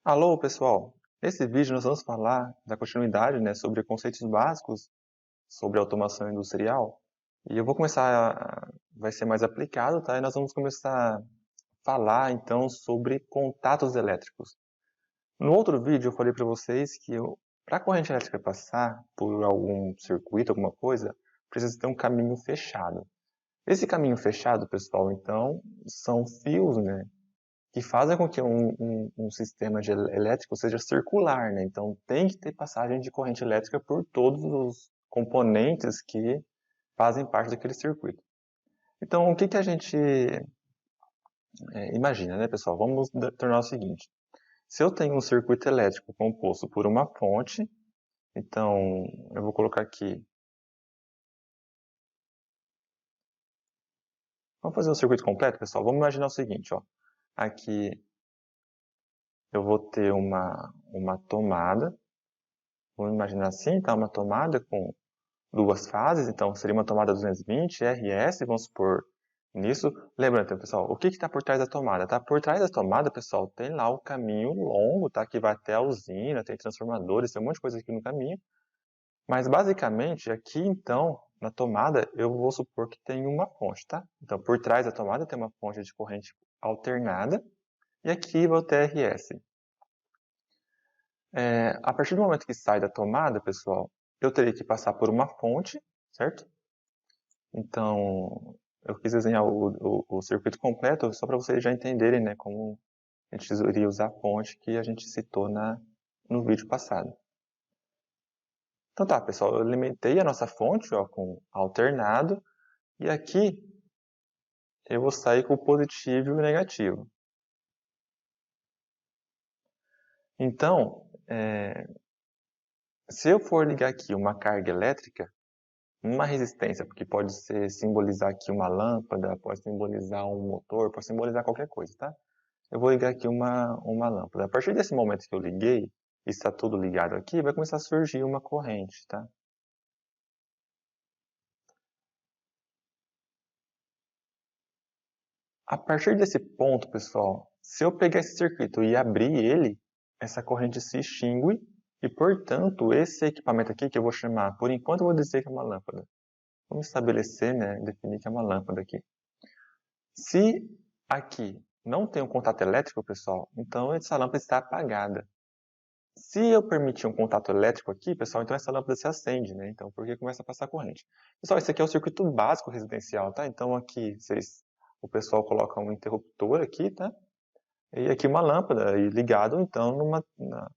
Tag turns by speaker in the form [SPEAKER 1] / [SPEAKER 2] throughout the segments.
[SPEAKER 1] Alô, pessoal! Nesse vídeo nós vamos falar da continuidade, sobre conceitos básicos sobre automação industrial. E eu vou começar, vai ser mais aplicado, tá? E nós vamos começar a falar, então, sobre contatos elétricos. No outro vídeo eu falei para vocês que para a corrente elétrica passar por algum circuito, alguma coisa, precisa ter um caminho fechado. Esse caminho fechado, pessoal, então, são fios, que fazem com que um sistema elétrico seja circular, Então tem que ter passagem de corrente elétrica por todos os componentes que fazem parte daquele circuito. Então o que que a gente imagina, pessoal? Vamos tornar o seguinte: se eu tenho um circuito elétrico composto por uma fonte, então eu vou colocar aqui. Vamos fazer um circuito completo, pessoal? Vamos imaginar o seguinte, ó. Aqui eu vou ter uma tomada. Vamos imaginar assim, tá? Uma tomada com duas fases, então seria uma tomada 220 RS, vamos supor nisso. Lembrando, pessoal, o que está por trás da tomada? Tá? Por trás da tomada, pessoal, tem lá o caminho longo, tá? Que vai até a usina, tem transformadores, tem um monte de coisa aqui no caminho. Mas basicamente, aqui então, na tomada, eu vou supor que tem uma fonte, tá? Então, por trás da tomada tem uma fonte de corrente alternada, e aqui vai ter RS. A partir do momento que sai da tomada, pessoal, eu teria que passar por uma fonte, certo? Então, eu quis desenhar o circuito completo só para vocês já entenderem, como a gente iria usar a fonte que a gente citou no vídeo passado. Então tá, pessoal, eu alimentei a nossa fonte com alternado, e aqui eu vou sair com o positivo e o negativo. Então, se eu for ligar aqui uma carga elétrica, uma resistência, porque pode simbolizar aqui uma lâmpada, pode simbolizar um motor, pode simbolizar qualquer coisa, tá? Eu vou ligar aqui uma lâmpada. A partir desse momento que eu liguei, e está tudo ligado aqui, vai começar a surgir uma corrente, tá? A partir desse ponto, pessoal, se eu pegar esse circuito e abrir ele, essa corrente se extingue e, portanto, esse equipamento aqui, que eu vou chamar, por enquanto eu vou dizer que é uma lâmpada. Vamos estabelecer, definir que é uma lâmpada aqui. Se aqui não tem um contato elétrico, pessoal, então essa lâmpada está apagada. Se eu permitir um contato elétrico aqui, pessoal, então essa lâmpada se acende, Então, porque começa a passar corrente. Pessoal, esse aqui é o circuito básico residencial, tá? Então aqui o pessoal coloca um interruptor aqui, tá? E aqui uma lâmpada e ligado, então,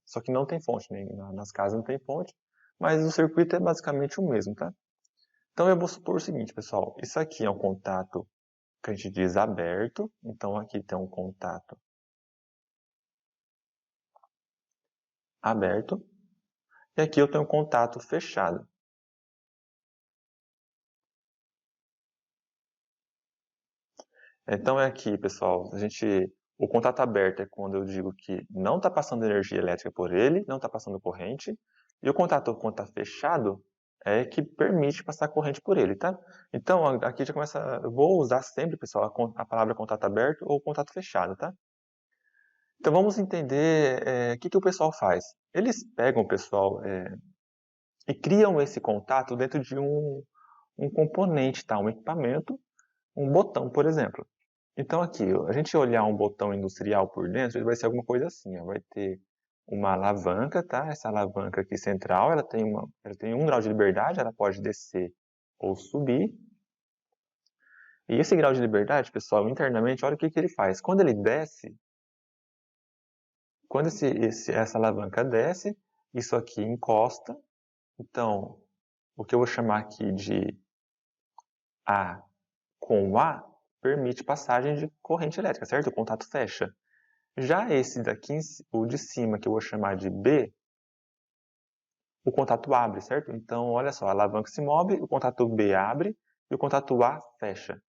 [SPEAKER 1] só que não tem fonte, nas casas não tem fonte, mas o circuito é basicamente o mesmo, tá? Então eu vou supor o seguinte, pessoal, isso aqui é um contato que a gente diz aberto, então aqui tem um contato aberto, e aqui eu tenho um contato fechado. Então é aqui, pessoal, o contato aberto é quando eu digo que não está passando energia elétrica por ele, não está passando corrente, e o contato quando está fechado é que permite passar corrente por ele, tá? Então aqui já começa, eu vou usar sempre, pessoal, a palavra contato aberto ou contato fechado, tá? Então vamos entender o que o pessoal faz. Eles pegam, pessoal, e criam esse contato dentro de um componente, tá? Um equipamento, um botão, por exemplo. Então aqui, a gente olhar um botão industrial por dentro, ele vai ser alguma coisa assim, ó, vai ter uma alavanca, tá? Essa alavanca aqui central, ela tem 1 grau de liberdade, ela pode descer ou subir. E esse grau de liberdade, pessoal, internamente, olha o que ele faz. Quando ele desce, quando essa alavanca desce, isso aqui encosta. Então, o que eu vou chamar aqui de A com A permite passagem de corrente elétrica, certo? O contato fecha. Já esse daqui, o de cima, que eu vou chamar de B, o contato abre, certo? Então, olha só, a alavanca se move, o contato B abre e o contato A fecha.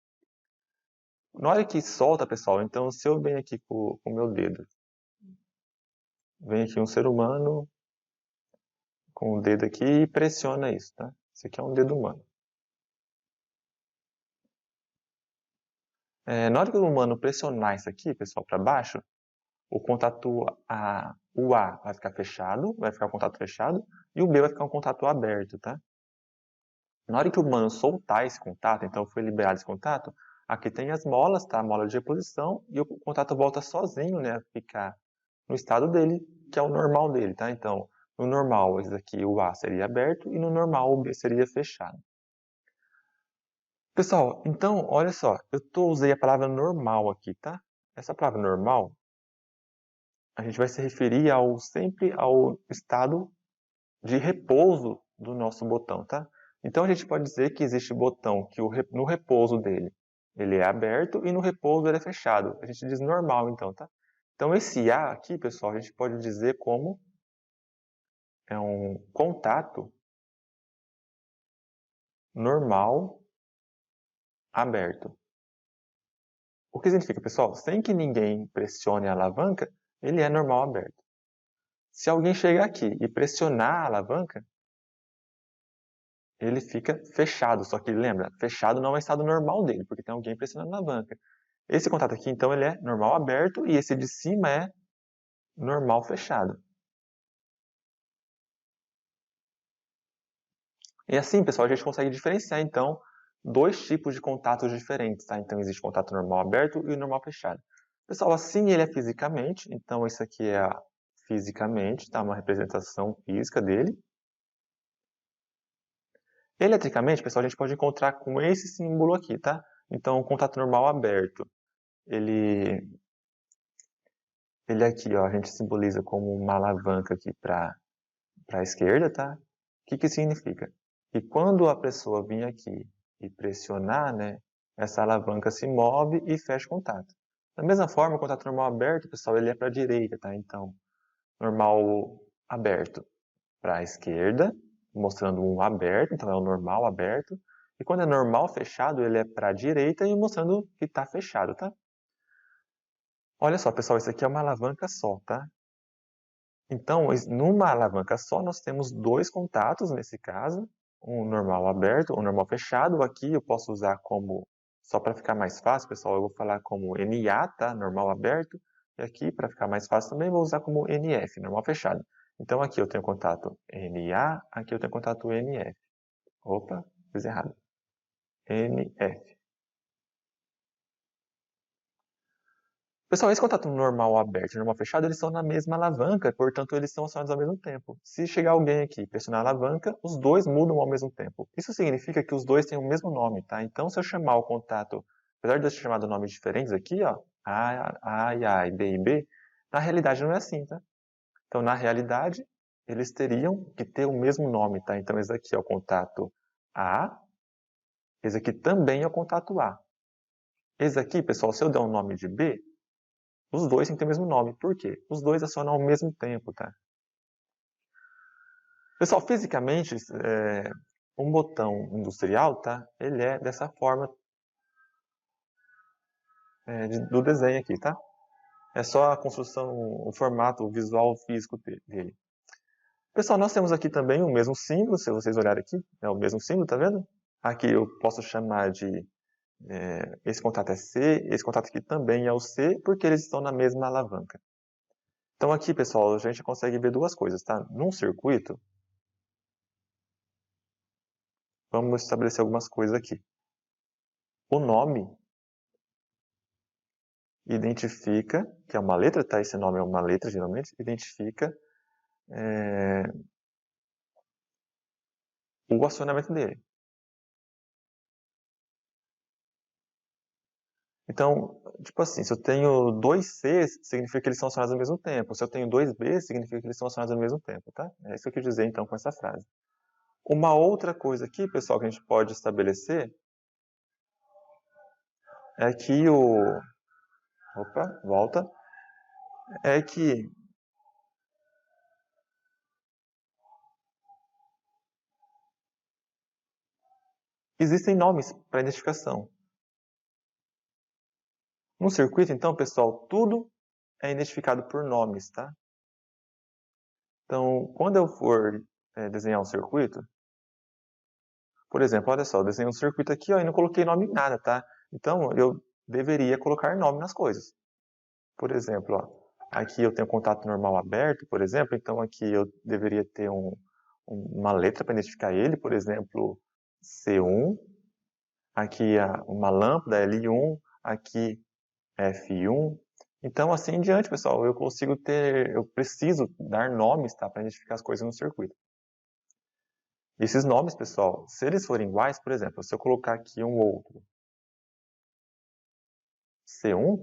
[SPEAKER 1] Na hora que solta, pessoal, então se eu venho aqui com o meu dedo, vem aqui um ser humano com o dedo aqui e pressiona isso, tá? Isso aqui é um dedo humano. Na hora que o humano pressionar isso aqui, pessoal, para baixo, o contato o A vai ficar fechado, vai ficar o contato fechado, e o B vai ficar um contato aberto, tá? Na hora que o humano soltar esse contato, então foi liberado esse contato, aqui tem as molas, tá? A mola de reposição, e o contato volta sozinho, né? A ficar no estado dele, que é o normal dele, tá? Então, no normal, esse aqui, o A seria aberto, e no normal, o B seria fechado. Pessoal, então, olha só, usei a palavra normal aqui, tá? Essa palavra normal, a gente vai se referir sempre ao estado de repouso do nosso botão, tá? Então a gente pode dizer que existe botão que no repouso dele ele é aberto e no repouso ele é fechado. A gente diz normal então, tá? Então esse A aqui, pessoal, a gente pode dizer como é um contato normal aberto. O que significa, pessoal? Sem que ninguém pressione a alavanca, ele é normal aberto. Se alguém chegar aqui e pressionar a alavanca, ele fica fechado. Só que lembra, fechado não é o estado normal dele, porque tem alguém pressionando a alavanca. Esse contato aqui, então, ele é normal aberto e esse de cima é normal fechado. E assim, pessoal, a gente consegue diferenciar, então, dois tipos de contatos diferentes, tá? Então, existe contato normal aberto e normal fechado. Pessoal, assim ele é fisicamente, então isso aqui é fisicamente, tá? Uma representação física dele. Eletricamente, pessoal, a gente pode encontrar com esse símbolo aqui, tá? Então, o contato normal aberto, ele aqui, ó, a gente simboliza como uma alavanca aqui para a esquerda, tá? O que significa? Que quando a pessoa vir aqui e pressionar, né, essa alavanca se move e fecha o contato. Da mesma forma, o contato normal aberto, pessoal, ele é para a direita, tá? Então, normal aberto para a esquerda, mostrando um aberto, então é o normal aberto. E quando é normal fechado, ele é para a direita e mostrando que está fechado, tá? Olha só, pessoal, isso aqui é uma alavanca só, tá? Então, numa alavanca só, nós temos dois contatos, nesse caso, um normal aberto, um normal fechado. Aqui eu posso usar como, só para ficar mais fácil, pessoal, eu vou falar como NA, tá? Normal aberto. E aqui, para ficar mais fácil também, vou usar como NF, normal fechado. Então, aqui eu tenho contato NA, aqui eu tenho contato NF. Opa, fiz errado. NF. Pessoal, esse contato normal aberto e normal fechado, eles são na mesma alavanca, portanto, eles são acionados ao mesmo tempo. Se chegar alguém aqui e pressionar a alavanca, os dois mudam ao mesmo tempo. Isso significa que os dois têm o mesmo nome, tá? Então, se eu chamar o contato, apesar de eu ter chamado nomes diferentes aqui, ó, A e A e B e B, na realidade não é assim, tá? Então, na realidade, eles teriam que ter o mesmo nome, tá? Então, esse aqui é o contato A, esse aqui também é o contato A. Esse aqui, pessoal, se eu der um nome de B, os dois têm que ter o mesmo nome. Por quê? Os dois acionam ao mesmo tempo, tá? Pessoal, fisicamente, um botão industrial, tá? Ele é dessa forma do desenho aqui, tá? É só a construção, o formato, o visual físico dele. Pessoal, nós temos aqui também o mesmo símbolo, se vocês olharem aqui, é o mesmo símbolo, tá vendo? Aqui eu posso chamar de, esse contato é C, esse contato aqui também é o C, porque eles estão na mesma alavanca. Então aqui, pessoal, a gente consegue ver duas coisas, tá? Num circuito, vamos estabelecer algumas coisas aqui. O nome identifica, que é uma letra, tá? Esse nome é uma letra, geralmente, identifica o acionamento dele. Então, tipo assim, se eu tenho dois Cs, significa que eles são acionados ao mesmo tempo. Se eu tenho dois Bs, significa que eles são acionados ao mesmo tempo, tá? É isso que eu quis dizer, então, com essa frase. Uma outra coisa aqui, pessoal, que a gente pode estabelecer é que o... Opa, volta. É que existem nomes para identificação. No circuito, então, pessoal, tudo é identificado por nomes, tá? Então, quando eu for desenhar um circuito, por exemplo, olha só, eu desenhei um circuito aqui ó, e não coloquei nome em nada, tá? Então, eu deveria colocar nome nas coisas. Por exemplo, ó, Aqui eu tenho contato normal aberto, por exemplo, então aqui eu deveria ter uma letra para identificar ele, por exemplo, C1. Aqui uma lambda, L1, aqui F1. Então, assim em diante, pessoal, eu preciso dar nomes, tá, para identificar as coisas no circuito. E esses nomes, pessoal, se eles forem iguais, por exemplo, se eu colocar aqui um outro C1,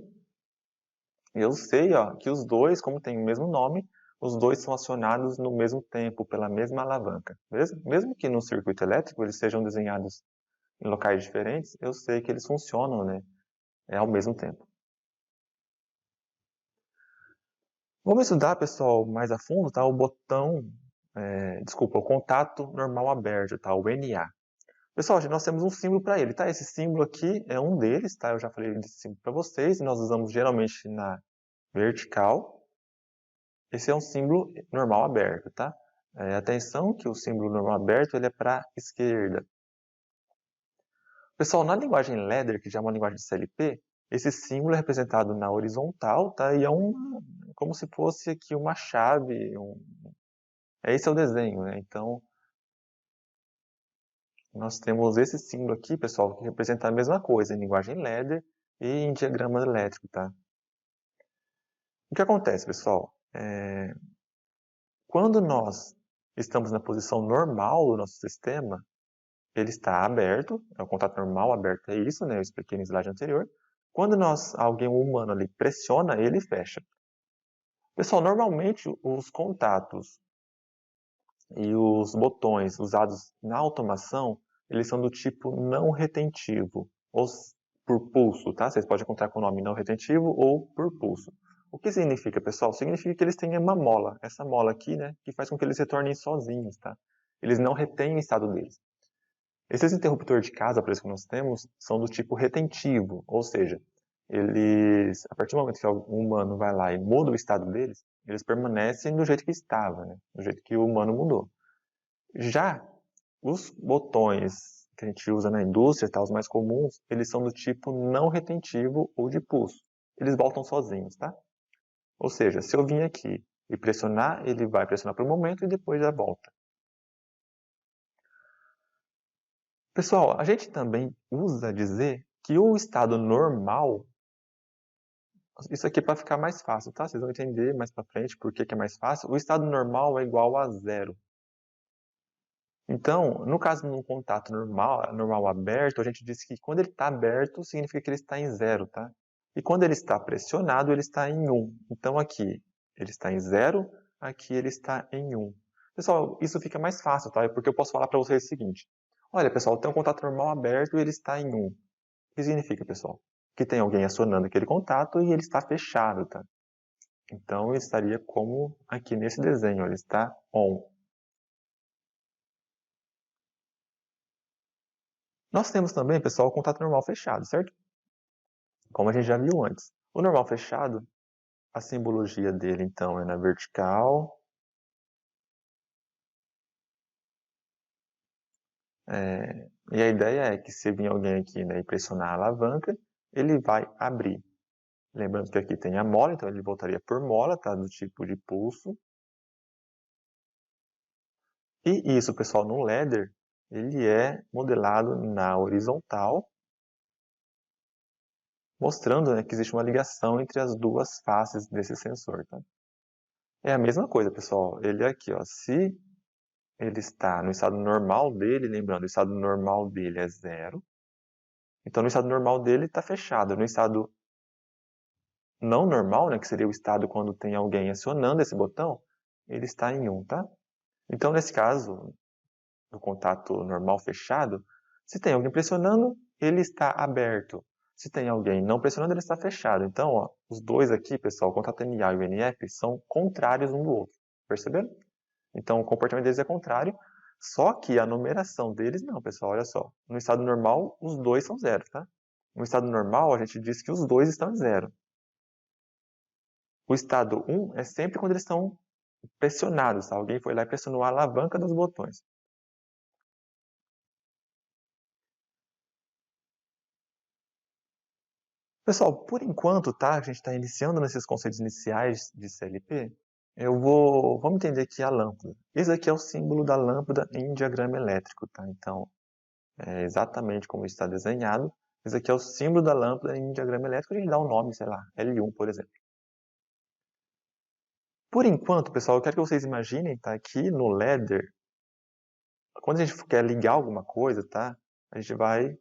[SPEAKER 1] eu sei, ó, que os dois, como tem o mesmo nome, os dois são acionados no mesmo tempo, pela mesma alavanca. Mesmo que no circuito elétrico eles sejam desenhados em locais diferentes, eu sei que eles funcionam, né, ao mesmo tempo. Vamos estudar, pessoal, mais a fundo, tá? O botão, o contato normal aberto, tá? O NA. Pessoal, nós temos um símbolo para ele, tá? Esse símbolo aqui é um deles, tá? Eu já falei desse símbolo para vocês, e nós usamos geralmente na vertical. Esse é um símbolo normal aberto, tá? Atenção que o símbolo normal aberto ele é para a esquerda. Pessoal, na linguagem Ladder, que já é uma linguagem de CLP, esse símbolo é representado na horizontal, tá? E é como se fosse aqui uma chave, esse é o desenho, né? Então, nós temos esse símbolo aqui, pessoal, que representa a mesma coisa em linguagem Ladder e em diagrama elétrico, tá? O que acontece, pessoal? Quando nós estamos na posição normal do nosso sistema, ele está aberto, é o contato normal aberto, é isso, né? Eu expliquei no slide anterior. Quando alguém humano ali pressiona, ele fecha. Pessoal, normalmente os contatos e os botões usados na automação, eles são do tipo não retentivo, ou por pulso, tá? Vocês podem encontrar com o nome não retentivo ou por pulso. O que significa, pessoal? Significa que eles têm uma mola, essa mola aqui, né? Que faz com que eles retornem sozinhos, tá? Eles não retêm o estado deles. Esses interruptores de casa, por isso que nós temos, são do tipo retentivo, ou seja, eles, a partir do momento que o humano vai lá e muda o estado deles, eles permanecem do jeito que estava, né? Do jeito que o humano mudou. Já os botões que a gente usa na indústria, tá, os mais comuns, eles são do tipo não retentivo ou de pulso. Eles voltam sozinhos, tá? Ou seja, se eu vim aqui e pressionar, ele vai pressionar por um momento e depois já volta. Pessoal, a gente também usa dizer que o estado normal, isso aqui é para ficar mais fácil, tá? Vocês vão entender mais para frente por que é mais fácil. O estado normal é igual a zero. Então, no caso de um contato normal aberto, a gente diz que quando ele está aberto, significa que ele está em zero, tá? E quando ele está pressionado, ele está em 1. Então aqui ele está em 0, aqui ele está em 1. Pessoal, isso fica mais fácil, tá? Porque eu posso falar para vocês o seguinte. Olha, pessoal, tem um contato normal aberto e ele está em 1. O que significa, pessoal? Que tem alguém acionando aquele contato e ele está fechado, tá? Então, ele estaria como aqui nesse desenho, ele está on. Nós temos também, pessoal, o contato normal fechado, certo? Como a gente já viu antes. O normal fechado, a simbologia dele, então, é na vertical. E a ideia é que se vir alguém aqui, né, e pressionar a alavanca, ele vai abrir. Lembrando que aqui tem a mola, então ele voltaria por mola, tá? Do tipo de pulso. E isso, pessoal, no ladder, ele é modelado na horizontal, mostrando, né, que existe uma ligação entre as duas faces desse sensor, tá? É a mesma coisa, pessoal. Ele aqui, ó, se ele está no estado normal dele, lembrando, o estado normal dele é 0. Então, no estado normal dele está fechado. No estado não normal, né, que seria o estado quando tem alguém acionando esse botão, ele está em 1, tá? Então, nesse caso, no contato normal fechado, se tem alguém pressionando, ele está aberto. Se tem alguém não pressionando, ele está fechado. Então, ó, os dois aqui, pessoal, o contato NA e o NF, são contrários um do outro. Perceberam? Então, o comportamento deles é contrário, só que a numeração deles não, pessoal, olha só. No estado normal, os dois são 0, tá? No estado normal, a gente diz que os dois estão em 0. O estado 1 é sempre quando eles estão pressionados, tá? Alguém foi lá e pressionou a alavanca dos botões. Pessoal, por enquanto, tá? A gente está iniciando nesses conceitos iniciais de CLP. Vamos entender aqui a lâmpada. Esse aqui é o símbolo da lâmpada em diagrama elétrico, tá? Então, é exatamente como está desenhado. Esse aqui é o símbolo da lâmpada em diagrama elétrico. A gente dá um nome, sei lá, L1, por exemplo. Por enquanto, pessoal, eu quero que vocês imaginem, tá? Aqui no ladder, quando a gente quer ligar alguma coisa, tá? A gente vai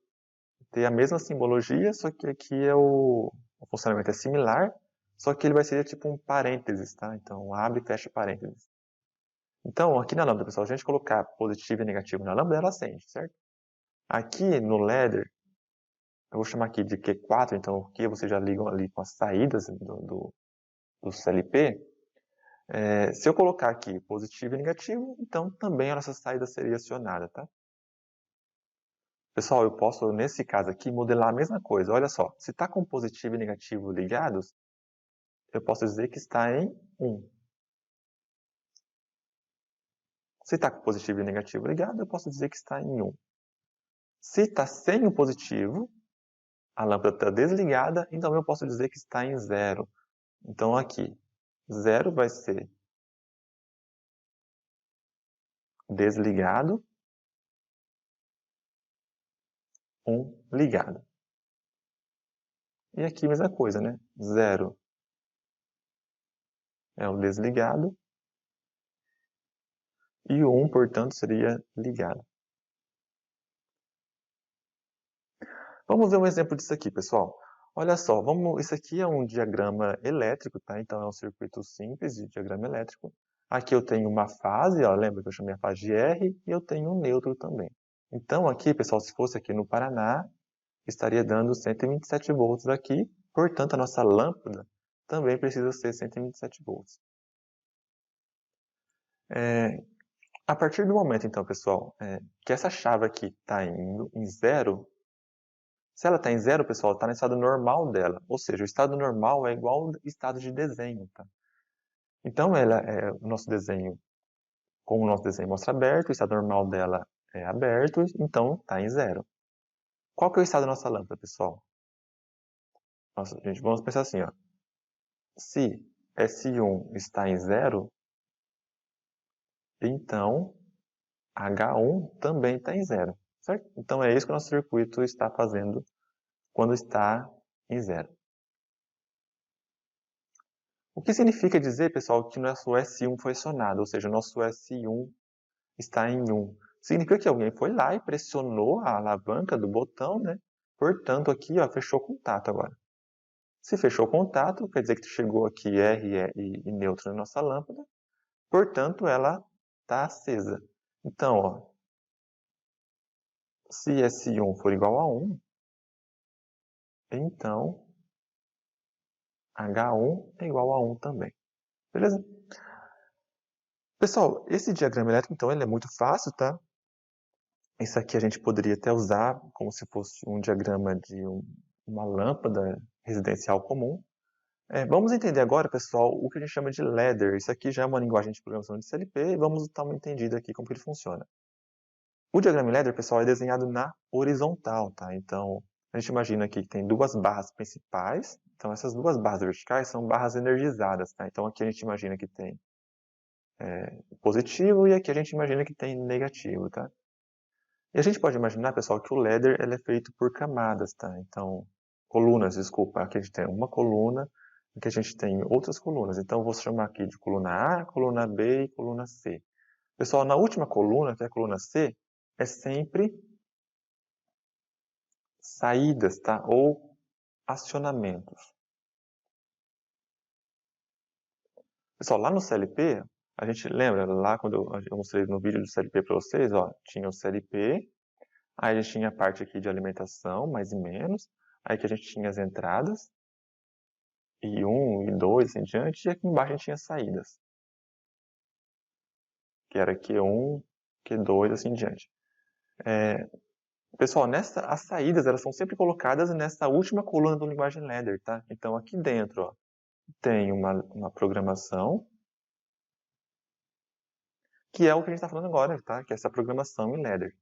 [SPEAKER 1] ter a mesma simbologia, só que aqui o funcionamento é similar, só que ele vai ser tipo um parênteses, tá? Então, abre e fecha parênteses. Então, aqui na lâmpada, pessoal, se a gente colocar positivo e negativo na lâmpada, ela acende, certo? Aqui no ladder, eu vou chamar aqui de Q4, então aqui vocês já ligam ali com as saídas do CLP. Se eu colocar aqui positivo e negativo, então também a nossa saída seria acionada, tá? Pessoal, eu posso, nesse caso aqui, modelar a mesma coisa. Olha só, se está com positivo e negativo ligados, eu posso dizer que está em 1. Se está com positivo e negativo ligado, eu posso dizer que está em 1. Se está sem o positivo, a lâmpada está desligada, então eu posso dizer que está em 0. Então aqui, 0 vai ser desligado, 1 ligado. E aqui a mesma coisa, né? 0 é o desligado e o 1, portanto, seria ligado. Vamos ver um exemplo disso aqui, pessoal. Olha só, isso aqui é um diagrama elétrico, tá? Então é um circuito simples de diagrama elétrico. Aqui eu tenho uma fase, ó, lembra que eu chamei a fase de R, e eu tenho um neutro também. Então aqui, pessoal, se fosse aqui no Paraná, estaria dando 127 volts aqui, portanto a nossa lâmpada também precisa ser 127 volts. A partir do momento, então, pessoal, que essa chave aqui está indo em 0, se ela está em 0, pessoal, está no estado normal dela. Ou seja, o estado normal é igual ao estado de desenho, tá? Então, o nosso desenho, como o nosso desenho mostra aberto, o estado normal dela é aberto, então está em 0. Qual que é o estado da nossa lâmpada, pessoal? Nossa, gente, vamos pensar assim, ó. Se S1 está em 0, então H1 também está em 0, certo? Então é isso que o nosso circuito está fazendo quando está em 0. O que significa dizer, pessoal, que o nosso S1 foi acionado, ou seja, o nosso S1 está em 1. Significa que alguém foi lá e pressionou a alavanca do botão, né? Portanto, aqui, ó, fechou o contato agora. Se fechou o contato, quer dizer que chegou aqui R e neutro na nossa lâmpada, portanto, ela está acesa. Então, ó, se S1 for igual a 1, então H1 é igual a 1 também. Beleza? Pessoal, esse diagrama elétrico, então, ele é muito fácil, tá? Isso aqui a gente poderia até usar como se fosse um diagrama de uma lâmpada residencial comum. Vamos entender agora, pessoal, o que a gente chama de ladder. Isso aqui já é uma linguagem de programação de CLP e vamos dar uma entendida aqui como que ele funciona. O diagrama ladder, pessoal, é desenhado na horizontal, tá? Então, a gente imagina aqui que tem duas barras principais. Então, essas duas barras verticais são barras energizadas, tá? Então, aqui a gente imagina que tem positivo e aqui a gente imagina que tem negativo, tá? E a gente pode imaginar, pessoal, que o ladder ele é feito por camadas, tá? Então, colunas, desculpa. Aqui a gente tem uma coluna, aqui a gente tem outras colunas. Então, eu vou chamar aqui de coluna A, coluna B e coluna C. Pessoal, na última coluna, que é a coluna C, é sempre saídas, tá? Ou acionamentos. Pessoal, lá no CLP, a gente lembra, lá quando eu mostrei no vídeo do CLP para vocês, ó, tinha o CLP, aí a gente tinha a parte aqui de alimentação, mais e menos, aí que a gente tinha as entradas, e 1, e 2, assim diante, e aqui embaixo a gente tinha saídas, que era Q1, Q2, assim em diante. Pessoal, as saídas elas são sempre colocadas nessa última coluna do linguagem ladder, tá? Então aqui dentro, ó, tem uma programação, que é o que a gente está falando agora, tá? Que é essa programação em ladder.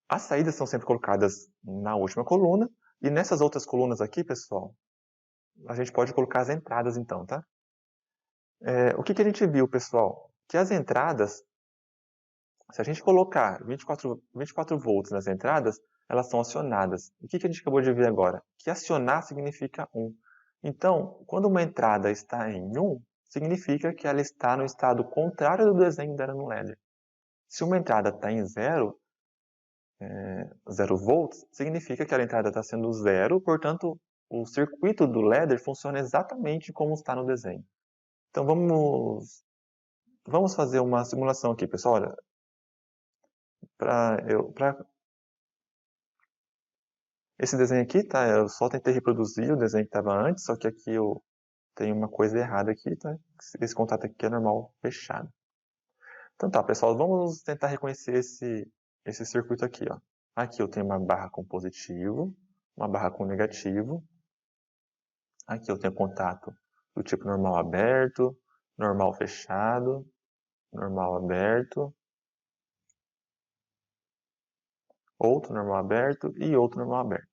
[SPEAKER 1] As saídas são sempre colocadas na última coluna, E nessas outras colunas aqui, pessoal, a gente pode colocar as entradas então, tá? O que a gente viu, pessoal? Que as entradas, se a gente colocar 24 volts nas entradas, elas são acionadas. O que a gente acabou de ver agora? Que acionar significa 1. Então, quando uma entrada está em 1, significa que ela está no estado contrário do desenho dela no ladder. Se uma entrada está em 0 volts, significa que a entrada está sendo 0, portanto, o circuito do ladder funciona exatamente como está no desenho. Então, vamos fazer uma simulação aqui, pessoal. Olha, esse desenho aqui, tá? Eu só tentei reproduzir o desenho que estava antes, só que aqui eu tenho uma coisa errada aqui, tá? Esse contato aqui é normal fechado. Então tá, pessoal, vamos tentar reconhecer esse circuito aqui, ó. Aqui eu tenho uma barra com positivo, uma barra com negativo. Aqui eu tenho contato do tipo normal aberto, normal fechado, normal aberto, outro normal aberto e outro normal aberto.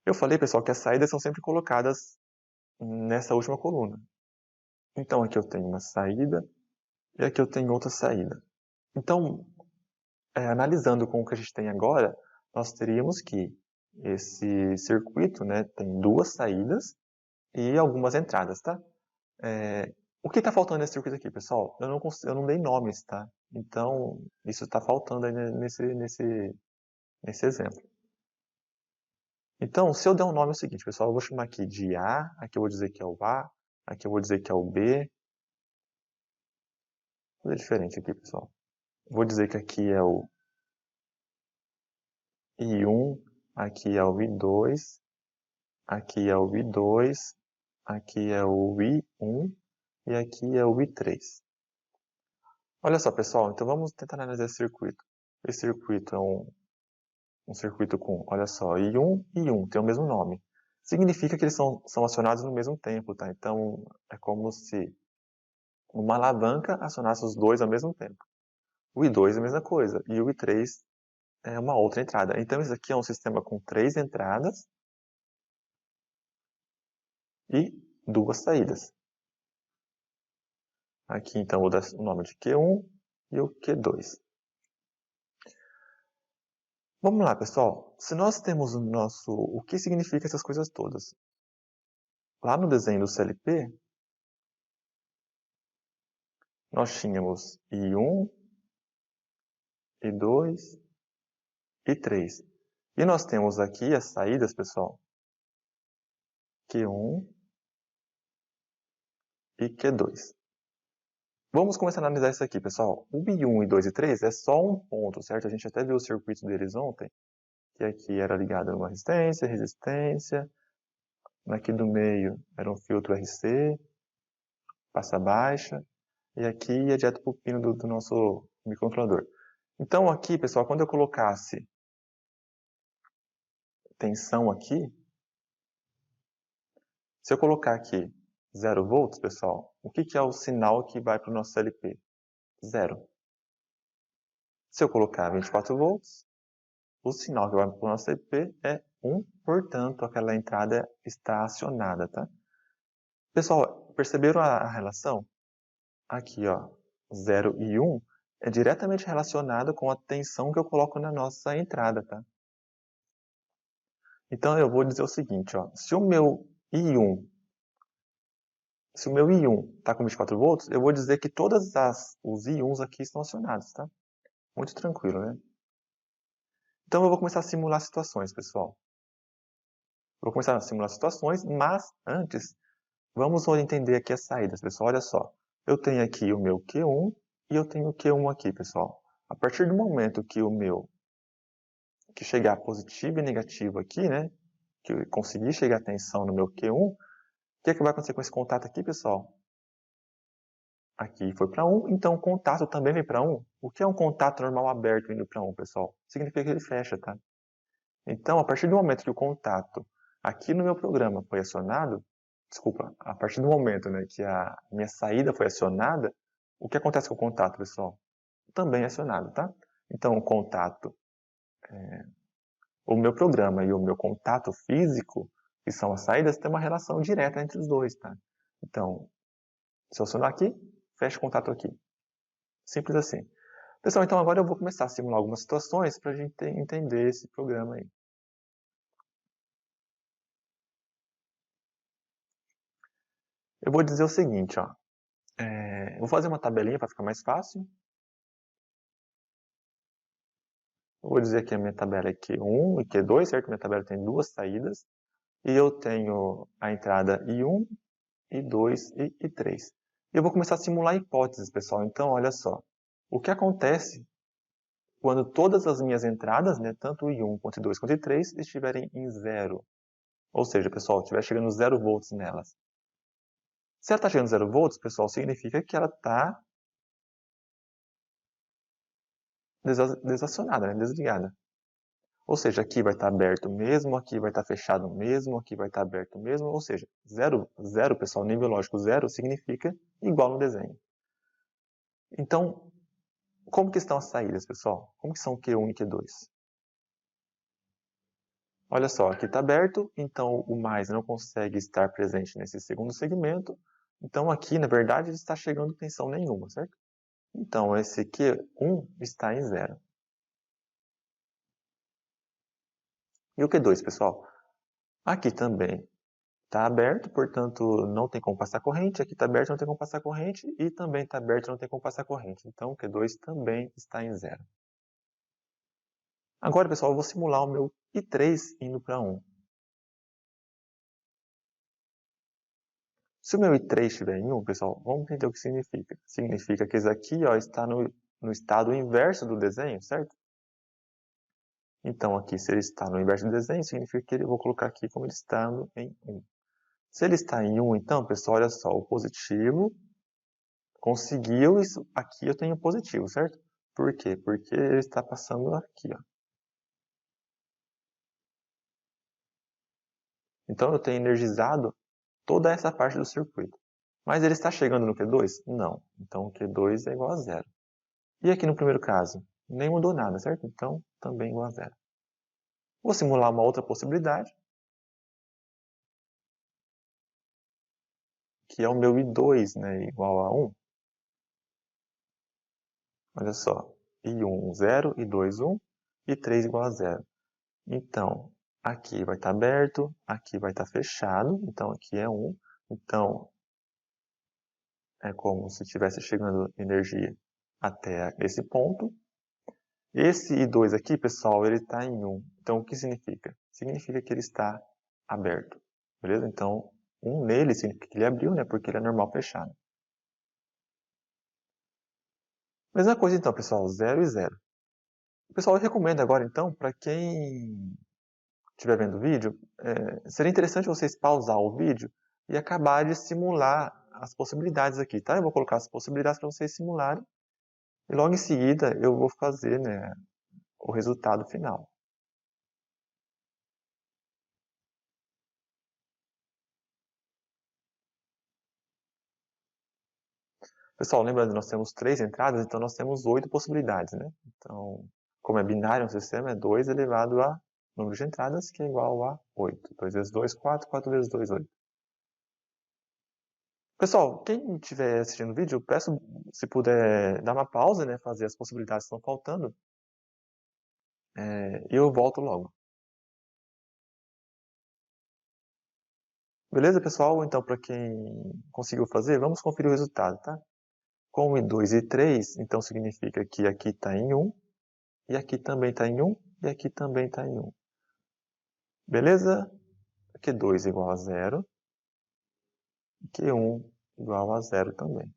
[SPEAKER 1] Eu falei, pessoal, que as saídas são sempre colocadas nessa última coluna. Então aqui eu tenho uma saída e aqui eu tenho outra saída. Então, analisando com o que a gente tem agora, nós teríamos que esse circuito, né, tem duas saídas e algumas entradas, tá? O que está faltando nesse circuito aqui, pessoal? Eu não dei nomes, tá? Então, isso está faltando aí nesse exemplo. Então, se eu der um nome é o seguinte, pessoal, eu vou chamar aqui de A, aqui eu vou dizer que é o A, aqui eu vou dizer que é o B. Vou fazer diferente aqui, pessoal. Vou dizer que aqui é o I1, aqui é o I2, aqui é o I2, aqui é o I1 e aqui é o I3. Olha só, pessoal, então vamos tentar analisar esse circuito. Esse circuito é um circuito com, olha só, I1 e I1, tem o mesmo nome. Significa que eles são acionados no mesmo tempo, tá? Então, é como se uma alavanca acionasse os dois ao mesmo tempo. O I2 é a mesma coisa, e o I3 é uma outra entrada. Então, isso aqui é um sistema com 3 entradas e 2 saídas. Aqui, então, vou dar o nome de Q1 e o Q2. Vamos lá, pessoal. Se nós temos o que significa essas coisas todas? Lá no desenho do CLP, nós tínhamos I1, I2, I3. E nós temos aqui as saídas, pessoal, Q1 e Q2. Vamos começar a analisar isso aqui, pessoal. O I1, I2 e I3 é só um ponto, certo? A gente até viu o circuito deles ontem, que aqui era ligado a uma resistência. Aqui do meio era um filtro RC, passa baixa, e aqui ia direto para o pino do nosso microcontrolador. Então aqui, pessoal, quando eu colocasse tensão aqui, se eu colocar aqui 0 volts, pessoal, o que é o sinal que vai para o nosso LP? 0. Se eu colocar 24 volts, o sinal que vai para o nosso LP é 1, portanto, aquela entrada está acionada, tá? Pessoal, perceberam a relação? Aqui, ó, 0 e 1 é diretamente relacionado com a tensão que eu coloco na nossa entrada, tá? Então eu vou dizer o seguinte, ó, se o meu I1 está com 24 volts, eu vou dizer que todos os I1s aqui estão acionados, tá? Muito tranquilo, né? Então eu vou começar a simular situações, pessoal. Vou começar a simular situações, mas antes, vamos entender aqui as saídas, pessoal. Olha só, eu tenho aqui o meu Q1 e eu tenho o Q1 aqui, pessoal. A partir do momento que que chegar positivo e negativo aqui, né? Que eu conseguir chegar a tensão no meu Q1, o que vai acontecer com esse contato aqui, pessoal? Aqui foi para 1, então o contato também vem para 1. O que é um contato normal aberto indo para 1, pessoal? Significa que ele fecha, tá? Então, a partir do momento que o contato aqui no meu programa foi acionado, desculpa, a partir do momento, né, que a minha saída foi acionada, o que acontece com o contato, pessoal? Também é acionado, tá? Então, o meu programa e o meu contato físico, que são as saídas, tem uma relação direta entre os dois, tá? Então, se eu acionar aqui, fecha o contato aqui. Simples assim. Pessoal, então agora eu vou começar a simular algumas situações para a gente entender esse programa aí. Eu vou dizer o seguinte, ó. Eu vou fazer uma tabelinha para ficar mais fácil. Eu vou dizer que a minha tabela é Q1 e Q2, certo? Minha tabela tem duas saídas. E eu tenho a entrada I1, I2 e I3. E eu vou começar a simular hipóteses, pessoal. Então, olha só. O que acontece quando todas as minhas entradas, né, tanto I1, quanto I2, quanto I3, estiverem em zero? Ou seja, pessoal, estiver chegando 0 volts nelas. Se ela está chegando 0 volts, pessoal, significa que ela está desacionada, né, desligada. Ou seja, aqui vai estar aberto mesmo, aqui vai estar fechado mesmo, aqui vai estar aberto mesmo. Ou seja, zero, pessoal, nível lógico zero significa igual no desenho. Então, como que estão as saídas, pessoal? Como que são Q1 e Q2? Olha só, aqui está aberto, então o mais não consegue estar presente nesse segundo segmento. Então aqui, na verdade, está chegando tensão nenhuma, certo? Então esse Q1 está em zero. E o Q2, pessoal? Aqui também está aberto, portanto não tem como passar corrente. Aqui está aberto, não tem como passar corrente. E também está aberto, não tem como passar corrente. Então o Q2 também está em zero. Agora, pessoal, eu vou simular o meu I3 indo para 1. Se o meu I3 estiver em 1, pessoal, vamos entender o que significa. Significa que esse aqui ó, está no estado inverso do desenho, certo? Então, aqui, se ele está no inverso do desenho, significa que eu vou colocar aqui como ele está em 1. Se ele está em 1, então, pessoal, olha só, o positivo conseguiu isso. Aqui eu tenho positivo, certo? Por quê? Porque ele está passando aqui, ó. Então, eu tenho energizado toda essa parte do circuito. Mas ele está chegando no Q2? Não. Então, o Q2 é igual a zero. E aqui no primeiro caso? Nem mudou nada, certo? Então, também igual a zero. Vou simular uma outra possibilidade, que é o meu I2, né, igual a 1. Olha só, I1, 0, I2, 1, I3 igual a 0. Então, aqui vai estar aberto, aqui vai estar fechado, então aqui é 1. Então, é como se estivesse chegando energia até esse ponto. Esse I2 aqui, pessoal, ele está em 1. Então, o que significa? Significa que ele está aberto, beleza? Então, 1 nele significa que ele abriu, né? Porque ele é normal fechado. Mesma coisa então, pessoal, 0 e 0. Pessoal, eu recomendo agora então, para quem estiver vendo o vídeo, seria interessante vocês pausar o vídeo e acabar de simular as possibilidades aqui, tá? Eu vou colocar as possibilidades para vocês simularem e logo em seguida eu vou fazer, né, o resultado final. Pessoal, lembrando, nós temos 3 entradas, então nós temos 8 possibilidades, né? Então, como é binário um sistema, é 2 elevado a número de entradas, que é igual a 8. 2 vezes 2, 4, 4 vezes 2, 8. Pessoal, quem estiver assistindo o vídeo, eu peço, se puder, dar uma pausa, né? Fazer as possibilidades que estão faltando. E eu volto logo. Beleza, pessoal? Então, para quem conseguiu fazer, vamos conferir o resultado, tá? Com I2 e 3, então significa que aqui está em 1, e aqui também está em 1, e aqui também está em 1. Beleza? Q2 igual a 0, e Q1 igual a 0 também.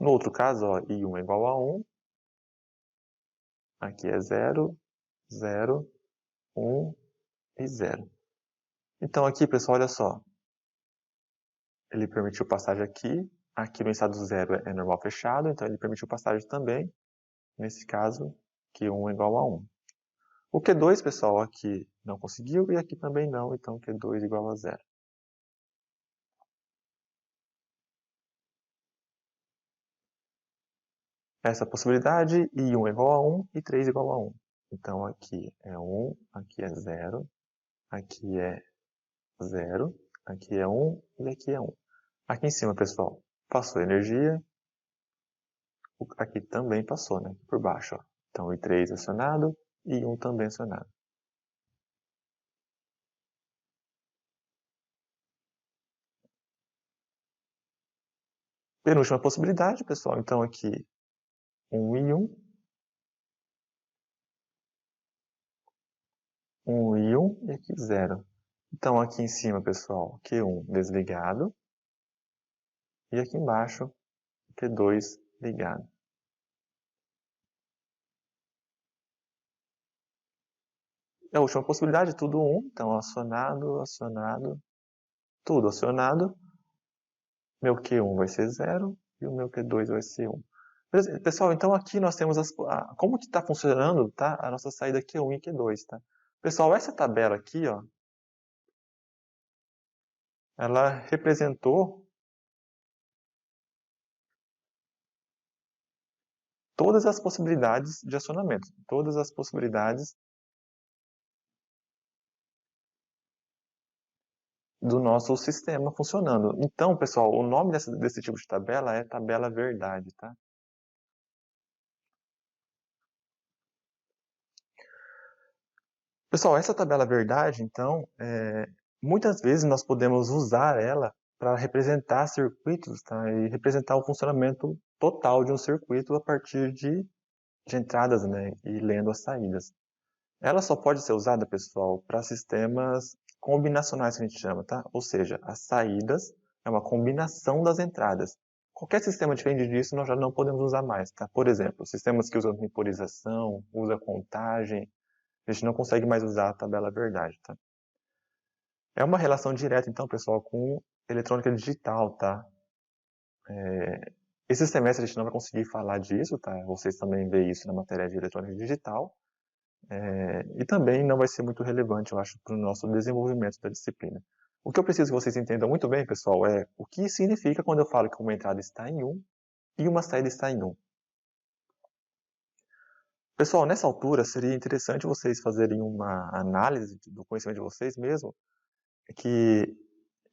[SPEAKER 1] No outro caso, ó, I1 é igual a 1, aqui é 0, 0, 1 e 0. Então aqui, pessoal, olha só. Ele permitiu passagem aqui. Aqui no estado 0 é normal fechado, então ele permitiu passagem também. Nesse caso, Q1 é igual a 1. O Q2, pessoal, aqui não conseguiu e aqui também não, então Q2 igual a 0. essa possibilidade, e 1 é igual a 1 e 3 é igual a 1. Então, aqui é 1, aqui é 0, aqui é 0, aqui é 1 e aqui é 1. Aqui em cima, pessoal, passou energia, aqui também passou, né? Por baixo, ó. Então, I3 acionado e 1 também acionado. Penúltima possibilidade, pessoal. Então, aqui 1 e 1. 1 e 1 e aqui 0. Então, aqui em cima, pessoal, Q1 desligado. E aqui embaixo, Q2 ligado. A última possibilidade, tudo 1. Então, acionado, acionado, tudo acionado. Meu Q1 vai ser 0 e o meu Q2 vai ser 1. Pessoal, então aqui nós temos como que está funcionando, tá? A nossa saída Q1 e Q2, tá? Pessoal, essa tabela aqui, ó, ela representou todas as possibilidades de acionamento, todas as possibilidades do nosso sistema funcionando. Então, pessoal, o nome desse tipo de tabela é tabela verdade, tá? Pessoal, essa tabela verdade, então, muitas vezes nós podemos usar ela para representar circuitos, tá? E representar o funcionamento total de um circuito a partir de entradas, né? E lendo as saídas. Ela só pode ser usada, pessoal, para sistemas combinacionais que a gente chama, tá? Ou seja, as saídas é uma combinação das entradas. Qualquer sistema diferente disso nós já não podemos usar mais, tá? Por exemplo, sistemas que usam temporização, usam contagem, a gente não consegue mais usar a tabela verdade, tá? É uma relação direta, então, pessoal, com eletrônica digital, tá? Esse semestre a gente não vai conseguir falar disso, tá? Vocês também veem isso na matéria de eletrônica digital. E também não vai ser muito relevante, eu acho, para o nosso desenvolvimento da disciplina. O que eu preciso que vocês entendam muito bem, pessoal, é o que significa quando eu falo que uma entrada está em 1 e uma saída está em 1. Pessoal, nessa altura seria interessante vocês fazerem uma análise do conhecimento de vocês mesmo, que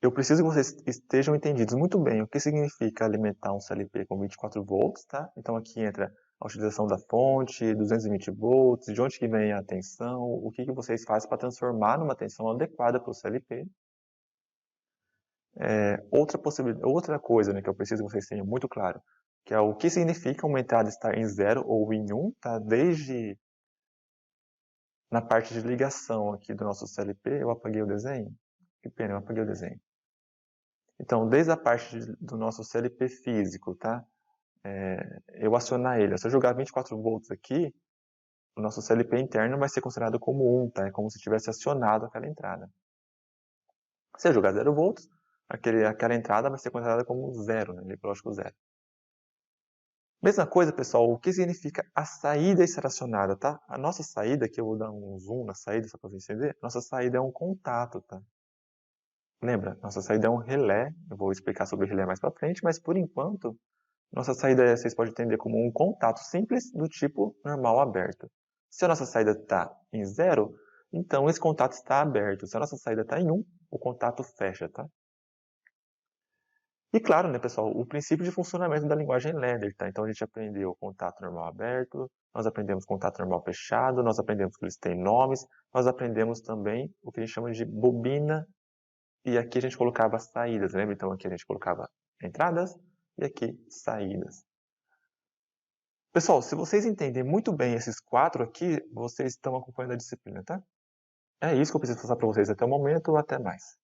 [SPEAKER 1] eu preciso que vocês estejam entendidos muito bem o que significa alimentar um CLP com 24 volts, tá? Então aqui entra a utilização da fonte, 220 volts, de onde que vem a tensão, o que vocês fazem para transformar numa tensão adequada para o CLP. Outra coisa, né, que eu preciso que vocês tenham muito claro, que é o que significa uma entrada estar em 0 ou em 1, tá? Desde na parte de ligação aqui do nosso CLP, eu apaguei o desenho? Que pena, eu apaguei o desenho. Então, desde a parte do nosso CLP físico, tá? Eu acionar ele. Se eu jogar 24 volts aqui, o nosso CLP interno vai ser considerado como 1, tá? É como se tivesse acionado aquela entrada. Se eu jogar 0 volts, aquela entrada vai ser considerada como 0, né? Lógico 0. Mesma coisa, pessoal, o que significa a saída estar acionada, tá? A nossa saída, aqui eu vou dar um zoom na saída só para você entender, nossa saída é um contato, tá? Lembra, nossa saída é um relé, eu vou explicar sobre o relé mais para frente, mas por enquanto, nossa saída vocês podem entender como um contato simples do tipo normal aberto. Se a nossa saída está em 0, então esse contato está aberto. Se a nossa saída está em 1, o contato fecha, tá? E claro, né, pessoal, o princípio de funcionamento da linguagem ladder, tá? Então a gente aprendeu contato normal aberto, nós aprendemos contato normal fechado, nós aprendemos que eles têm nomes, nós aprendemos também o que a gente chama de bobina, e aqui a gente colocava saídas, lembra? Então aqui a gente colocava entradas e aqui saídas. Pessoal, se vocês entendem muito bem esses 4 aqui, vocês estão acompanhando a disciplina, tá? É isso que eu preciso passar para vocês até o momento, até mais.